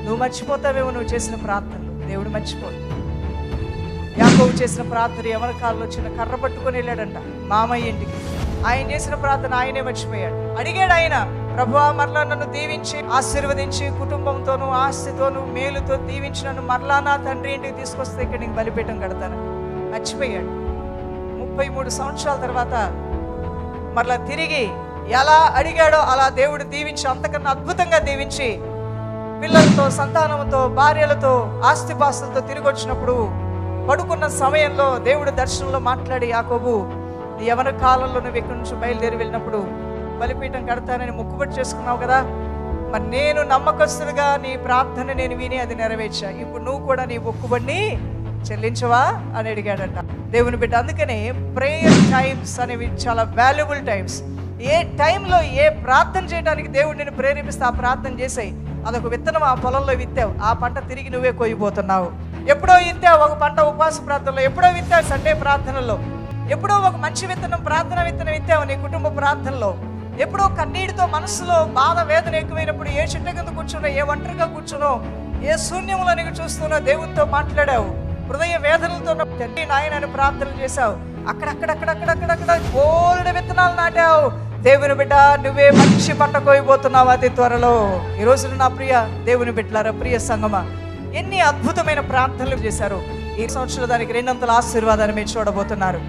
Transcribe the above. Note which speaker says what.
Speaker 1: నువ్వు మర్చిపోతావేమో నువ్వు చేసిన ప్రార్థనలు. దేవుడు మర్చిపోడు. యాకోబు చేసిన ప్రార్థన ఎవరి కాలంలో చిన్న కర్ర పట్టుకొని వెళ్ళాడంట మామయ్య ఇంటికి. ఆయన చేసిన ప్రార్థన ఆయనే మర్చిపోయాడు. అడిగాడు ఆయన, ప్రభువా మరలా నన్ను దీవించి ఆశీర్వదించి కుటుంబంతోనూ ఆస్తితోనూ మేలుతో దీవించి నన్ను మరలా నా తండ్రి ఇంటికి తీసుకొస్తే ఇక్కడ నీకు బలిపీఠం కడతాను. మర్చిపోయాడు. 33 సంవత్సరాల తర్వాత మరలా తిరిగి ఎలా అడిగాడో అలా దేవుడు దీవించి, అంతకన్నా అద్భుతంగా దీవించి పిల్లలతో, సంతానంతో, భార్యలతో, ఆస్తిపాస్తులతో తిరిగి వచ్చినప్పుడు పడుకున్న సమయంలో దేవుడు దర్శనంలో మాట్లాడి, యాకోబు నీ యవన కాలంలో నువ్వు ఇక్కడి నుంచి బయలుదేరి వెళ్ళినప్పుడు బలిపీఠం కడతానని మొక్కుబడి చేసుకున్నావు కదా, మరి నేను నమ్మకస్తులుగా నీ ప్రార్థన నేను విని అది నెరవేర్చా. ఇప్పుడు నువ్వు కూడా నీ మొక్కుబడిని చెల్లించవా అని అడిగాడంట దేవుని బిడ్డ. అందుకనే ప్రేయర్ టైమ్స్ అనేవి చాలా వాల్యుబుల్ టైమ్స్. ఏ టైంలో ఏ ప్రార్థన చేయడానికి దేవుడు నేను ప్రేరేపిస్తే ఆ ప్రార్థన చేసాయి. అదొక విత్తనం ఆ పొలంలో విత్తావు, ఆ పంట తిరిగి నువ్వే కోయిపోతున్నావు. ఎప్పుడో విత్తావు ఒక పంట ఉపవాస ప్రార్థనలో, ఎప్పుడో విత్తావు సండే ప్రార్థనలో, ఎప్పుడో ఒక మంచి విత్తనం ప్రార్థన విత్తనం విత్తావు నీ కుటుంబ ప్రార్థనలో, ఎప్పుడో కన్నీటితో మనసులో బాధ వేదన ఎక్కువైనప్పుడు ఏ చెట్టు కింద కూర్చున్నో, ఏ ఒంటరిగా కూర్చున్నో, ఏ శూన్యంలో నీకు చూస్తున్నో దేవునితో మాట్లాడావు. హృదయ వేదనలతో తండ్రి నాయనని ప్రార్థనలు చేశావు. అక్కడక్కడక్కడక్కడక్కడక్కడ బోల్డ్ విత్తనాలు నాటావు. దేవుని బిడ్డ నువ్వే మంచి పంట కోయబోతున్నావు అతి త్వరలో. ఈ రోజున నా ప్రియ దేవుని బిడ్డలారా, ప్రియ సంగమా, ఎన్ని అద్భుతమైన ప్రార్థనలు చేశారు. ఈ సంవత్సరం దానికి 200 ఆశీర్వాదాన్ని మీరు చూడబోతున్నారు.